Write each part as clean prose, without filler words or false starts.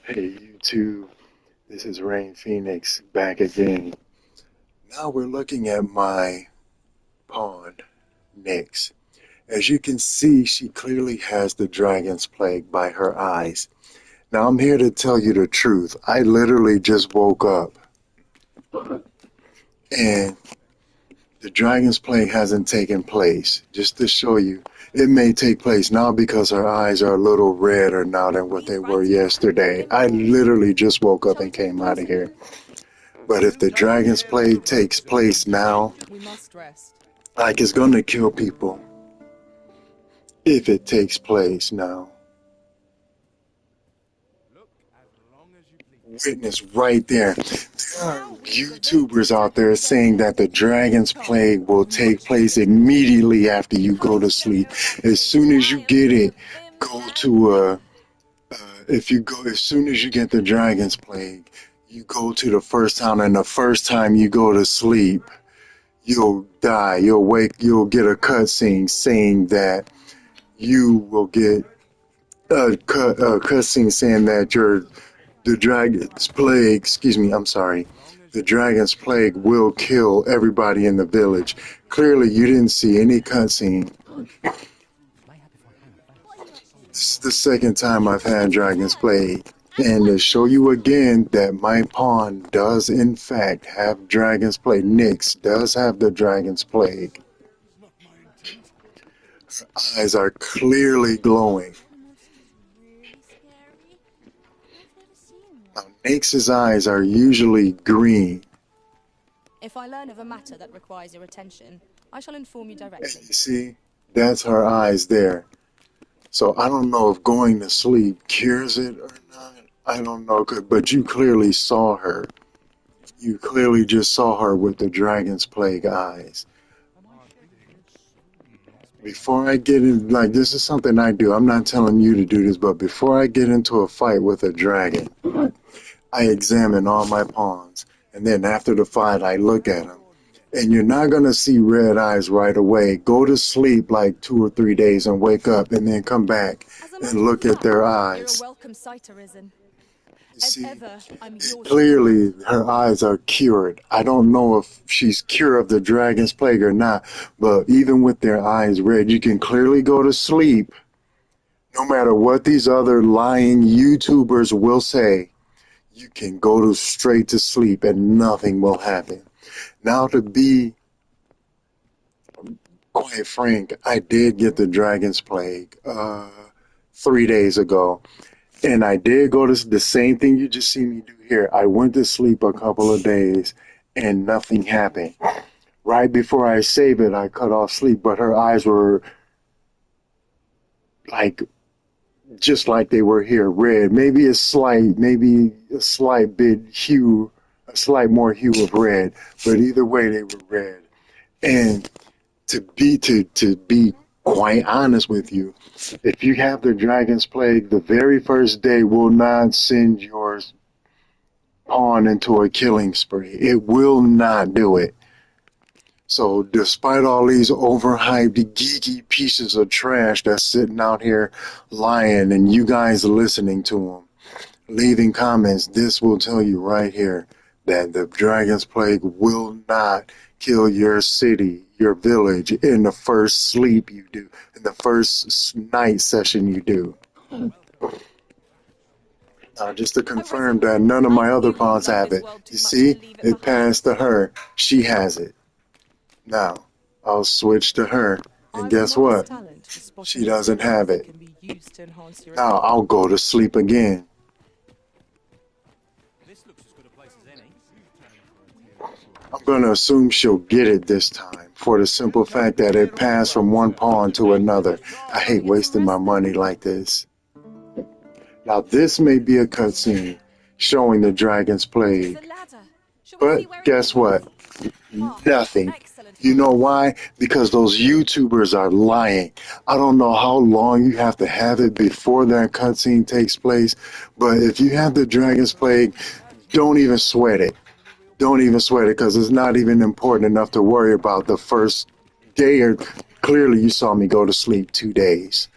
Hey YouTube, this is Rain Phoenix back again. Now we're looking at my pawn, Nyx. As you can see, she clearly has the Dragon's Plague by her eyes. Now I'm here to tell you the truth. I literally just woke up and the Dragon's Plague hasn't taken place. Just to show you, it may take place now because her eyes are a little redder now than what they were yesterday. I literally just woke up and came out of here. But if the Dragon's Plague takes place now, like it's gonna kill people. If it takes place now. Witness right there. There are YouTubers out there saying that the Dragon's Plague will take place immediately after you go to sleep. As soon as you get it, go to as soon as you get the Dragon's Plague, you go to the first town, and the first time you go to sleep, you'll die. You'll wake. You'll get a cutscene saying that you will get a cutscene saying that the Dragon's Plague. Excuse me. I'm sorry. The Dragon's Plague will kill everybody in the village. Clearly, you didn't see any cutscene. This is the second time I've had Dragon's Plague. And to show you again that my pawn does in fact have Dragon's Plague. Nyx does have the Dragon's Plague. Her eyes are clearly glowing. Now, Nyx's eyes are usually green. If I learn of a matter that requires your attention, I shall inform you directly. And you see, that's her eyes there. So I don't know if going to sleep cures it or not. I don't know, but you clearly saw her. You clearly just saw her with the Dragon's Plague eyes. Before I get in, like, this is something I do. I'm not telling you to do this, but before I get into a fight with a dragon, I examine all my pawns. And then after the fight, I look at them. And you're not going to see red eyes right away. Go to sleep like 2 or 3 days and wake up and then come back and look at their eyes. You're a welcome sight, Arisen. See, clearly her eyes are cured. I don't know if she's cured of the Dragon's Plague or not, but even with their eyes red, you can clearly go to sleep. No matter what these other lying YouTubers will say, you can go to straight to sleep and nothing will happen. Now, to be quite frank, I did get the Dragon's Plague 3 days ago. And I did go to the same thing you just see me do here. I went to sleep a couple of days and nothing happened. Right before I save it, I cut off sleep, but her eyes were like, just like they were here, red. Maybe a slight bit hue, a slight more hue of red, but either way they were red. And to be quite honest with you, if you have the Dragon's Plague, the very first day will not send your pawn into a killing spree. It will not do it. So despite all these overhyped, geeky pieces of trash that's sitting out here lying and you guys listening to them, leaving comments, this will tell you right here that the Dragon's Plague will not kill your city, your village, in the first sleep you do, in the first night session you do. Just to confirm that none of my other pawns have it. You see, it passed to her. She has it. Now, I'll switch to her, and guess what? She doesn't have it. Now, I'll go to sleep again. I'm going to assume she'll get it this time, for the simple fact that it passed from one pawn to another. I hate wasting my money like this. Now, this may be a cutscene showing the Dragon's Plague, but guess what? Nothing. You know why? Because those YouTubers are lying. I don't know how long you have to have it before that cutscene takes place, but if you have the Dragon's Plague, don't even sweat it. Don't even sweat it, because it's not even important enough to worry about the first day. Or clearly you saw me go to sleep 2 days.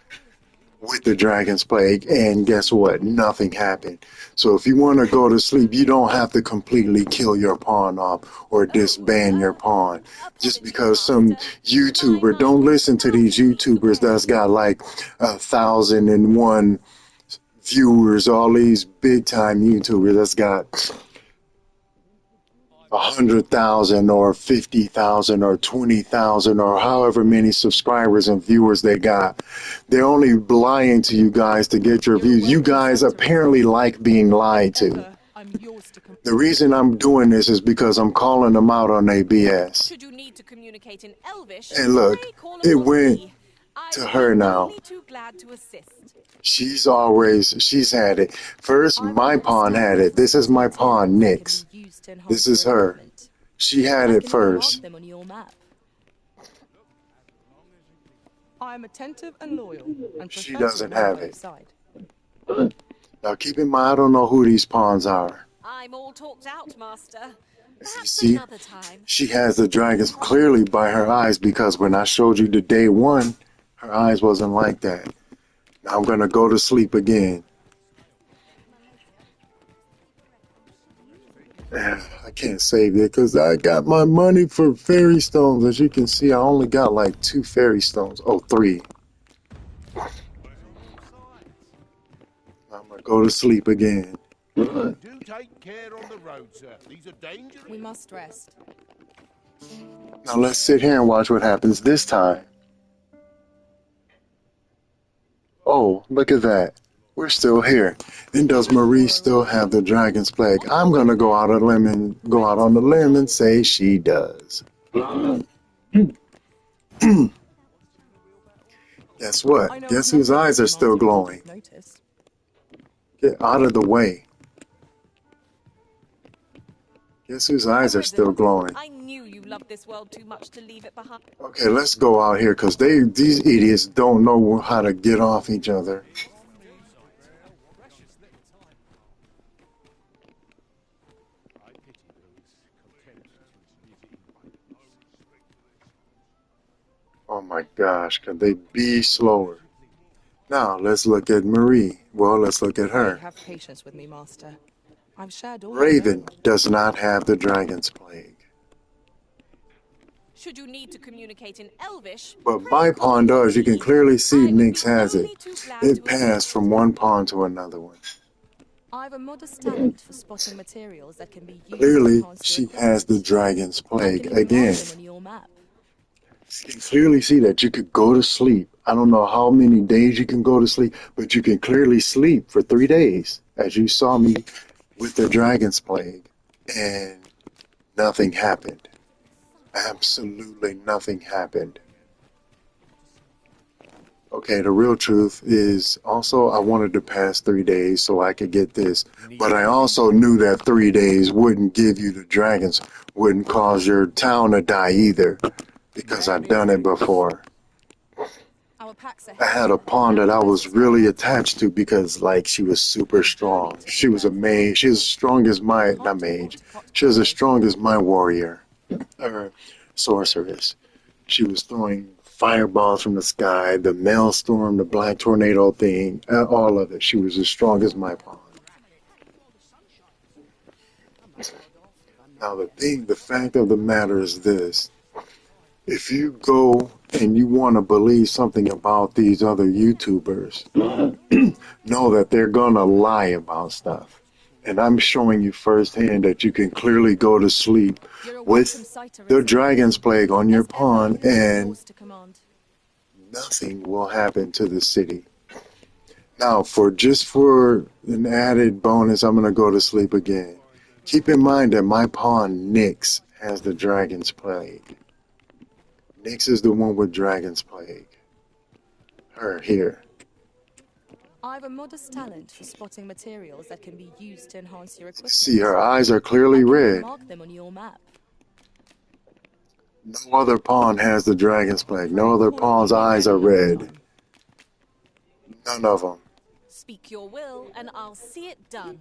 with the Dragon's Plague, and guess what? Nothing happened. So if you want to go to sleep, you don't have to completely kill your pawn off or disband your pawn. Just because some YouTuber, don't listen to these YouTubers that's got like 1,001 viewers, all these big time YouTubers that's got 100,000 or 50,000 or 20,000 or however many subscribers and viewers they got. They're only lying to you guys to get your views. You guys apparently like being lied to. The reason I'm doing this is because I'm calling them out on their BS. Should you need to communicate in Elvish, and look, it went to her now. Too glad to assist. She's had it. First, my pawn had it. This is my pawn, Nyx. This is her. She had it first. I'm attentive and loyal. And she doesn't have it. Now keep in mind, I don't know who these pawns are. I'm all talked out, Master. You see, she has the dragons clearly by her eyes, because when I showed you the day one, her eyes wasn't like that. Now I'm going to go to sleep again. I can't save it because I got my money for fairy stones. As you can see, I only got like 2 fairy stones. Oh, 3. I'm going to go to sleep again. Do take care on the road, sir. These are dangerous. We must rest. Now let's sit here and watch what happens this time. Oh, look at that. We're still here. Then does Marie still have the Dragon's Plague? I'm gonna go out on the limb and say she does. Guess what? Guess whose eyes are still glowing? Get out of the way. Guess whose eyes are still glowing? I knew you loved this world too much to leave it behind. Okay, let's go out here because these idiots don't know how to get off each other. Oh my gosh, could they be slower? Now let's look at Marie. Well, let's look at her. Have patience with me, Master. I've shared all. Raven does not have the Dragon's Plague. Should you need to communicate in Elvish, but my pawn does. You can clearly see Nyx has it. It passed from one pawn to another one. I've a modest talent for spotting materials that can be used. Clearly, she has the Dragon's Plague again. You can clearly see that you could go to sleep. I don't know how many days you can go to sleep, but you can clearly sleep for 3 days, as you saw me with the Dragon's Plague, and nothing happened. Absolutely nothing happened. Okay, the real truth is also I wanted to pass 3 days so I could get this, but I also knew that 3 days wouldn't give you the dragons, wouldn't cause your town to die either, because I've done it before. I had a pawn that I was really attached to because, like, she was super strong. She was a mage. She was as strong as my, not mage, she was as strong as my warrior, or sorceress. She was throwing fireballs from the sky, the maelstrom, the black tornado thing, all of it. She was as strong as my pawn. Now the fact of the matter is this. If you go and you want to believe something about these other YouTubers, know that they're going to lie about stuff. And I'm showing you firsthand that you can clearly go to sleep with the Dragon's Plague on your pawn and nothing will happen to the city. Now, for an added bonus, I'm going to go to sleep again. Keep in mind that my pawn, Nyx, has the Dragon's Plague. Nyx is the one with Dragon's Plague. Her, here. I've a modest talent for spotting materials that can be used to enhance your equipment. See, her eyes are clearly red. Mark them on your map. No other pawn has the Dragon's Plague. No other pawn's eyes are red. None of them. Speak your will, and I'll see it done.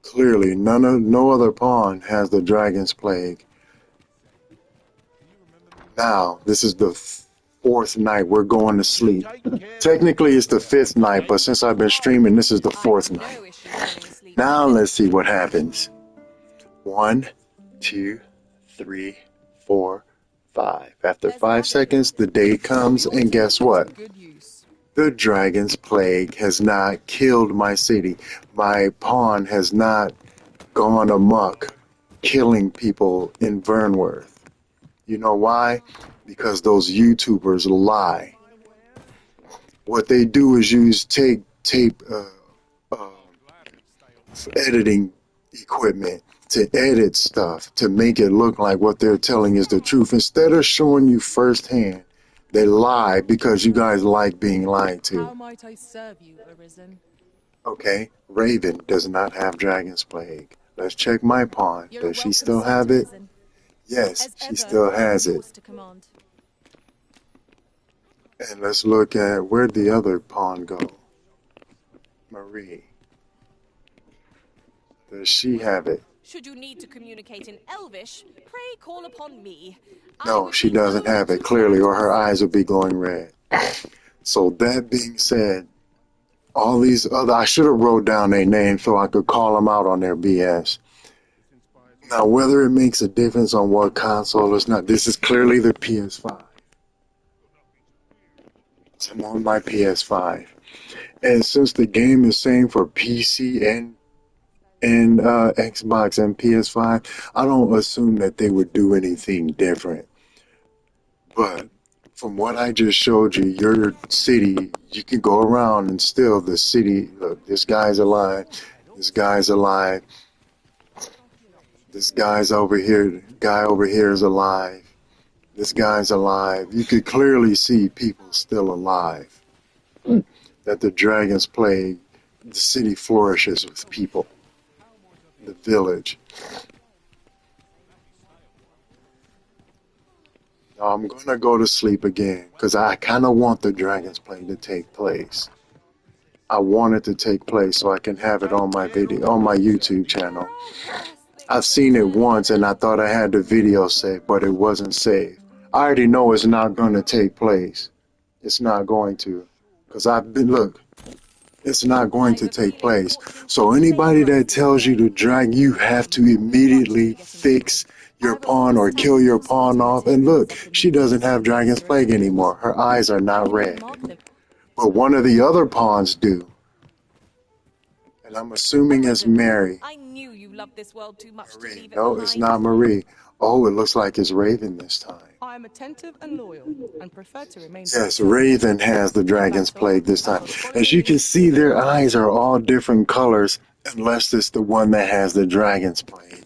Clearly, no other pawn has the Dragon's Plague. Now, this is the 4th night. We're going to sleep. Take care Technically, it's the 5th night, but since I've been streaming, this is the 4th I've night. no issue falling asleep. Now let's see what happens. 1, 2, 3, 4, 5. After 5 seconds, the day comes, and guess what? Good use. The Dragon's Plague has not killed my city. My pawn has not gone amok, killing people in Vernworth. You know why? Because those YouTubers lie. What they do is use tape editing equipment to edit stuff to make it look like what they're telling is the truth. Instead of showing you firsthand, they lie because you guys like being lied How to. might I serve you, Arisen? Okay, Raven does not have Dragon's Plague. Let's check my pawn. You're a Does she welcome still sight, have it? Arisen. Yes, As she ever, still has I'm it. yours to command. And let's look at where'd the other pawn go? Marie. Does she have it? Should you need to communicate in Elvish, pray call upon me. I No, would she be doesn't only have it, too clearly, glad or to her eyes will assist. be glowing red. So that being said, all these other, I should have wrote down their names so I could call them out on their BS. Now, whether it makes a difference on what console it's not, this is clearly the PS5. I'm on my PS5. And since the game is same for PC and Xbox and PS5, I don't assume that they would do anything different. But from what I just showed you, your city, you can go around and still the city, look, this guy's alive, this guy's alive, this guy's over here, guy over here is alive, this guy's alive. You could clearly see people still alive. That the Dragon's Plague, the city flourishes with people, the village. Now I'm gonna go to sleep again because I kind of want the Dragon's Plague to take place. I want it to take place so I can have it on my video, on my YouTube channel. I've seen it once and I thought I had the video saved, but it wasn't saved. I already know it's not going to take place. It's not going to. Because look, it's not going to take place. So anybody that tells you to drag, you have to immediately fix your pawn or kill your pawn off. And look, she doesn't have Dragon's Plague anymore. Her eyes are not red. But one of the other pawns do. And I'm assuming it's Mary. I knew you loved this world too much to Marie. leave it No, behind. it's not Marie. Oh, it looks like it's Raven this time. I am attentive and loyal, and prefer to remain. Yes, Raven has the Dragon's Plague this time. As you can see, their eyes are all different colors, unless it's the one that has the Dragon's Plague.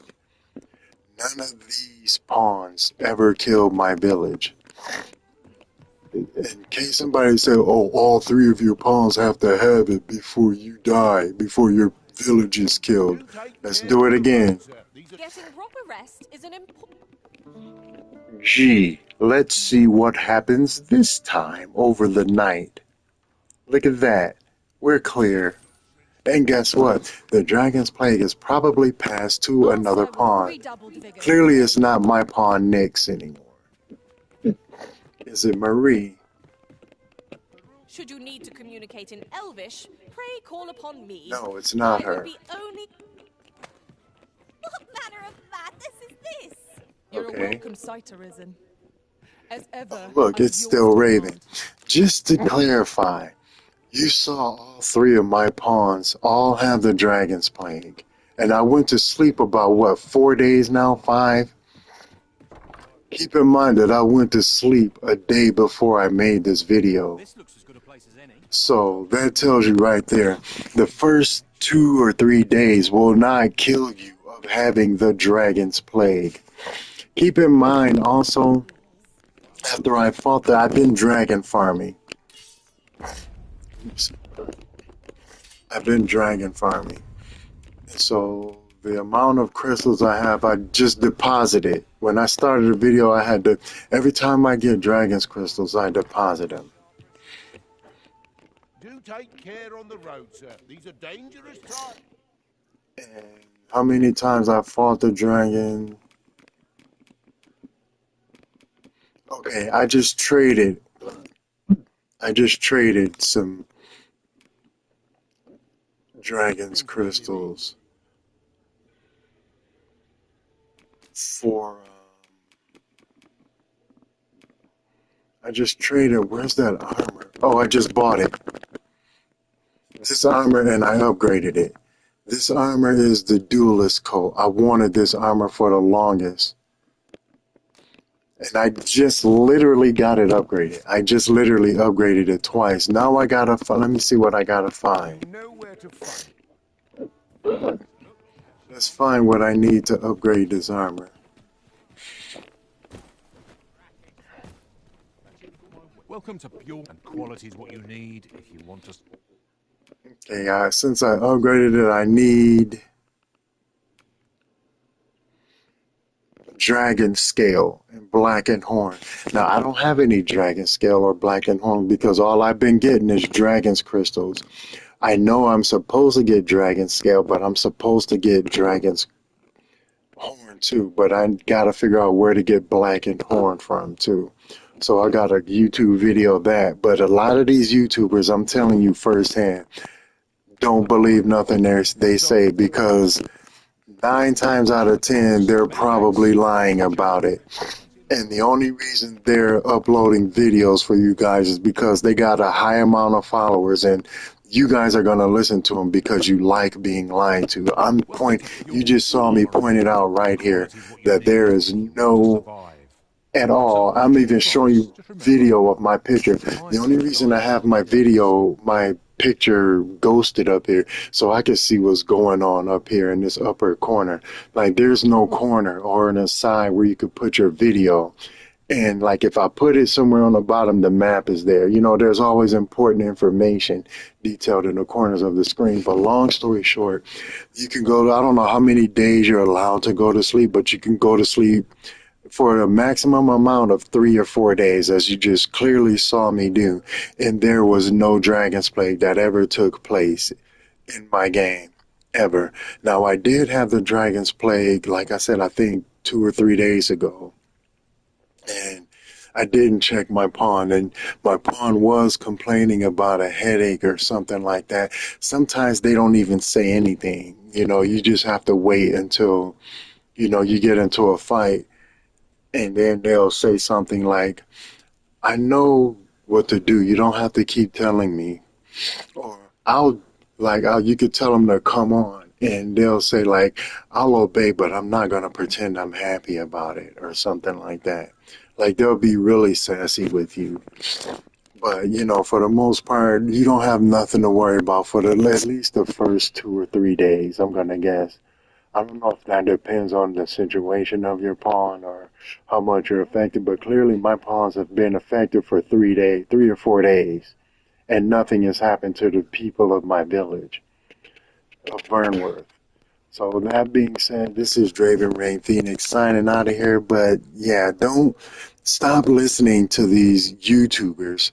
None of these pawns ever killed my village. In case somebody said, oh, all 3 of your pawns have to have it before you die, before your village is killed. Let's do it again. Getting proper rest is an important... Gee, let's see what happens this time over the night. Look at that. We're clear. And guess what? The Dragon's Plague is probably passed to another pawn. Clearly it's not my pawn Nyx anymore. Is it Marie? Should you need to communicate in Elvish, pray call upon me. No, it's not I her. would be only... What manner of madness is this? You're Okay. a welcome sight, Arisen. As ever, Look, I'm it's yours still to Raven. command. Just to clarify, you saw all 3 of my pawns all have the Dragon's Plague. And I went to sleep about, what, 4 days now? 5? Keep in mind that I went to sleep a day before I made this video. This looks as good a place as any. So that tells you right there, the first 2 or 3 days will not kill you of having the Dragon's Plague. Keep in mind also, after I fought that, I've been dragon farming. I've been dragon farming. So the amount of crystals I have, I just deposited. When I started the video, I had to, every time I get dragon's crystals, I deposit them. Do take care on the road, sir. These are dangerous times. And how many times I fought the dragon? Okay, I just traded I just traded some Dragon's crystals for. I just traded. Where's that armor? Oh, I just bought it. This armor, and I upgraded it. This armor is the duelist coat. I wanted this armor for the longest. And I just literally got it upgraded. I just literally upgraded it twice. Now I gotta find. Let me see what I gotta find. Nowhere to find. Let's find what I need to upgrade this armor. Welcome to Pure, and quality is what you need if you want to. Okay, since I upgraded it, I need dragon scale and black and horn. Now I don't have any dragon scale or black and horn because all I've been getting is dragon's crystals. I know I'm supposed to get dragon scale, but I'm supposed to get dragon's horn too. But I gotta figure out where to get black and horn from too. So I got a YouTube video of that. But a lot of these YouTubers, I'm telling you firsthand, don't believe nothing they say because 9 times out of 10, they're probably lying about it. And the only reason they're uploading videos for you guys is because they got a high amount of followers and you guys are going to listen to them because you like being lied to. You just saw me point it out right here that there is no at all. I'm even showing you video of my picture. The only reason I have my picture ghosted up here so I can see what's going on up here in this upper corner. Like there's no corner or an aside where you could put your video. And like if I put it somewhere on the bottom, the map is there. You know, there's always important information detailed in the corners of the screen. But long story short, you can go to, I don't know how many days you're allowed to go to sleep, but you can go to sleep for a maximum amount of 3 or 4 days, as you just clearly saw me do. And there was no Dragonsplague that ever took place in my game, ever. Now, I did have the Dragonsplague, like I said, I think 2 or 3 days ago. And I didn't check my pawn, and my pawn was complaining about a headache or something like that. Sometimes they don't even say anything. You know, you just have to wait until, you get into a fight. And then they'll say something like, I know what to do. You don't have to keep telling me. Or you could tell them to come on. And they'll say like, I'll obey, but I'm not going to pretend I'm happy about it or something like that. Like they'll be really sassy with you. But, for the most part, you don't have nothing to worry about for at least the first 2 or 3 days, I'm going to guess. I don't know if that depends on the situation of your pawn or how much you're affected, but clearly my pawns have been affected for 3 or 4 days, and nothing has happened to the people of my village of Burnworth. So that being said, this is Draven Rain Phoenix signing out of here, but yeah, don't stop listening to these YouTubers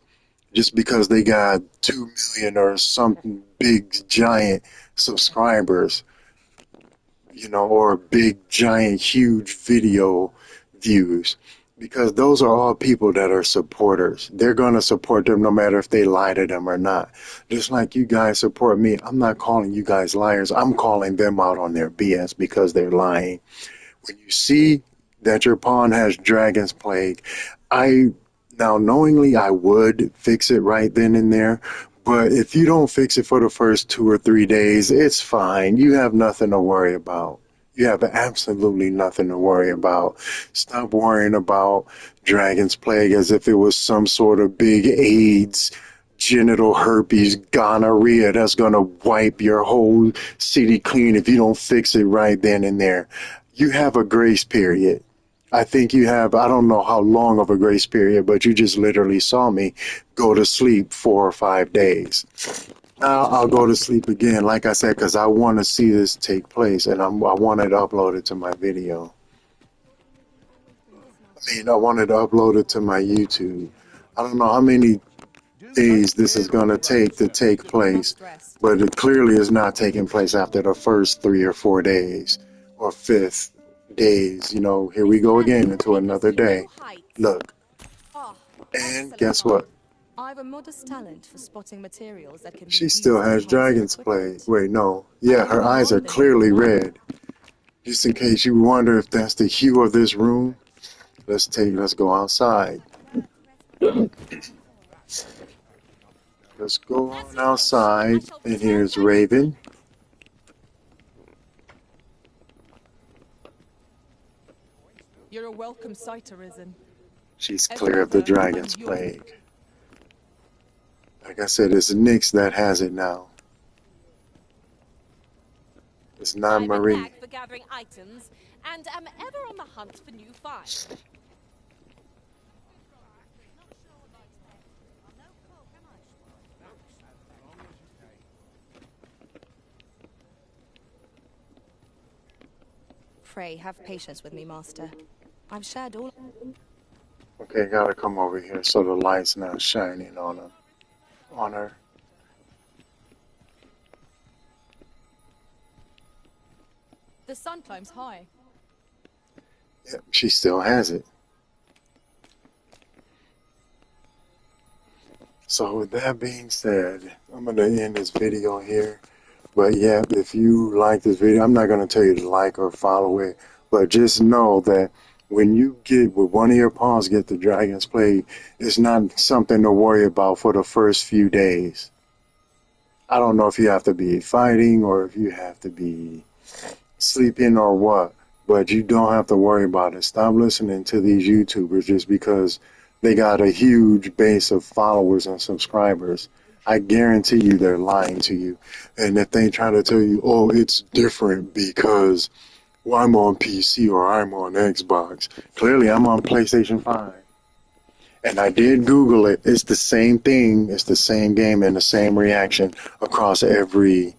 just because they got 2 million or something big giant subscribers, or big, giant, huge video views. Because those are all people that are supporters. They're going to support them no matter if they lie to them or not. Just like you guys support me. I'm not calling you guys liars. I'm calling them out on their BS because they're lying. When you see that your pawn has Dragon's Plague, knowingly I would fix it right then and there. But if you don't fix it for the first 2 or 3 days, it's fine. You have nothing to worry about. You have absolutely nothing to worry about. Stop worrying about Dragon's Plague as if it was some sort of big AIDS, genital herpes, gonorrhea that's going to wipe your whole city clean if you don't fix it right then and there. You have a grace period. I think you have, I don't know how long of a grace period, but you just literally saw me go to sleep 4 or 5 days. Now I'll go to sleep again, like I said, because I want to see this take place, and I wanted to upload it to my video. I wanted to upload it to my YouTube. I don't know how many days this is going to take place, but it clearly is not taking place after the first 3 or 4 days, or 5th days. Here we go again into another day. Look, and guess what? I've a modest talent for spotting materials that can be She used still to has enhance your Dragonsplague. equipment. Wait, no. I Yeah, can her even eyes are wand in here clearly if you like. red. Just in case you wonder if that's the hue of this room, let's go outside. Let's go As on you wish. I outside, shall and return here's directly. Raven. You're a welcome sight, Arisen. She's As clear of the ever, I'm Dragon's your... Plague. Like I said, it's Nyx that has it now. It's not I'm a Marie. knack for gathering items, and am ever on the hunt for new finds. Pray, have patience with me, Master. I've shared all... Okay, gotta come over here so the light's not shining on her. The sun climbs high. Yep, she still has it. So with that being said, I'm gonna end this video here. But yeah, if you like this video, I'm not gonna tell you to like or follow it, but just know that when you get with one of your pawns get the Dragon's Plague, it's not something to worry about for the first few days. I don't know if you have to be fighting or if you have to be sleeping or what, but you don't have to worry about it. Stop listening to these YouTubers just because they got a huge base of followers and subscribers. I guarantee you they're lying to you. And if they try to tell you, oh, it's different because well, I'm on PC or I'm on Xbox, clearly I'm on PlayStation 5. And I did Google it. It's the same thing. It's the same game and the same reaction across every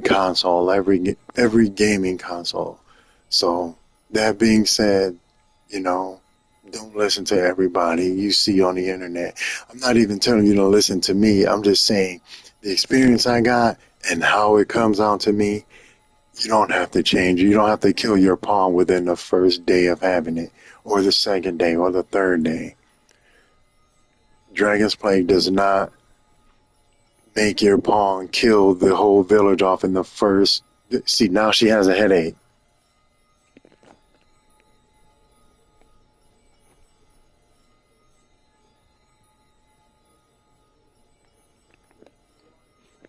console, every gaming console. So that being said, you know, don't listen to everybody you see on the internet. I'm not even telling you to listen to me. I'm just saying the experience I got and how it comes out to me. You don't have to change. You don't have to kill your pawn within the first day of having it, or the second day, or the third day. Dragon's Plague does not make your pawn kill the whole village off in the first. See, now she has a headache.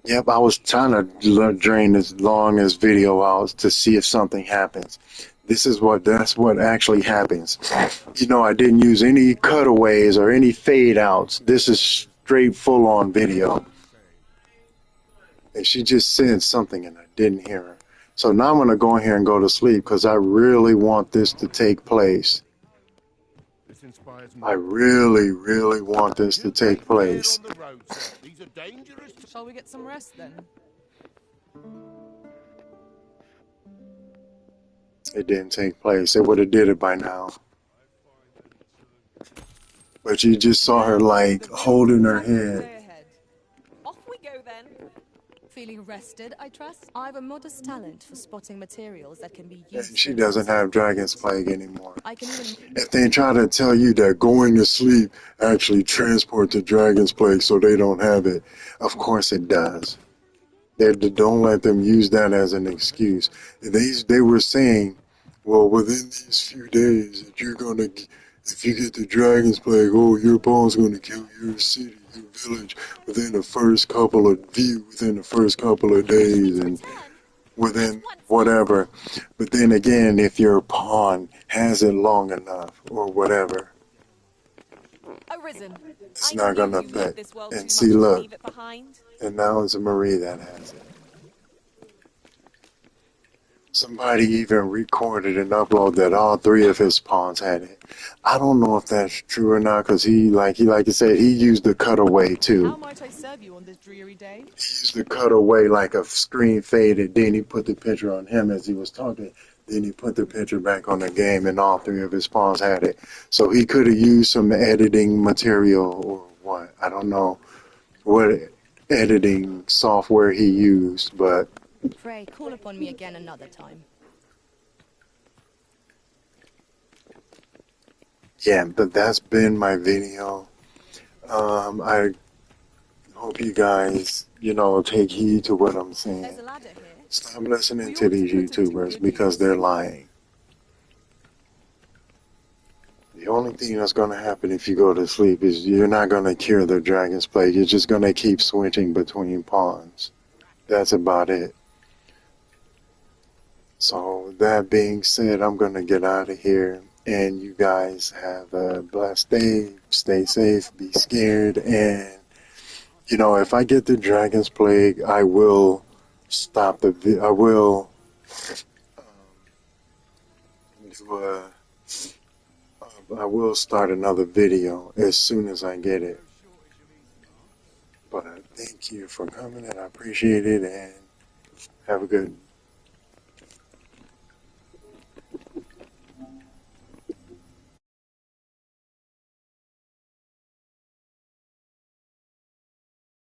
Yep, I was trying to drain this longest video out to see if something happens. That's what actually happens. You know, I didn't use any cutaways or any fade outs. This is straight full on video. And she just said something and I didn't hear her. So now I'm going to go in here and go to sleep because I really want this to take place. This inspires me. I really, really want this to You take care place. on the road, sir. These are dangerous. Shall we get some rest then? It didn't take place. It would have did it by now. But you just saw her like holding her head. Off we go then. Feeling rested, I trust? I've a modest talent for spotting materials that can be used And she to doesn't enhance your have Dragon's equipment. Plague anymore. I can even... If they try to tell you that going to sleep actually transport the Dragon's Plague so they don't have it, of course it does. Don't let them use that as an excuse. They were saying, well, within these few days, that you're gonna, if you get the Dragon's Plague, oh, your pawn's gonna kill your city, your village, within the first couple of days, and within whatever. But then again, if your pawn has it long enough, or whatever, Arisen. it's I not knew gonna you loved affect. this world And too see, much to look, leave it behind. and now it's Marie that has it. Somebody even recorded and uploaded that all three of his pawns had it. I don't know if that's true or not, because like I said, he used the cutaway too. How might I serve you on this dreary day? He used the cutaway like a screen faded. Then he put the picture on him as he was talking. Then he put the picture back on the game, and all three of his pawns had it. So he could have used some editing material or what. I don't know what editing software he used, but Pray, call upon me again another time. yeah, but that's been my video. I hope you guys, take heed to what I'm saying. There's a ladder here. Stop listening We to ought to these put it to YouTubers good because use. they're lying. The only thing that's going to happen if you go to sleep is you're not going to cure the Dragonsplague. You're just going to keep switching between pawns. That's about it. So that being said, I'm going to get out of here. And you guys have a blessed day. Stay safe. Be scared. And, if I get the Dragonsplague, I will stop I will do I will start another video as soon as I get it. But thank you for coming, and I appreciate it, and have a good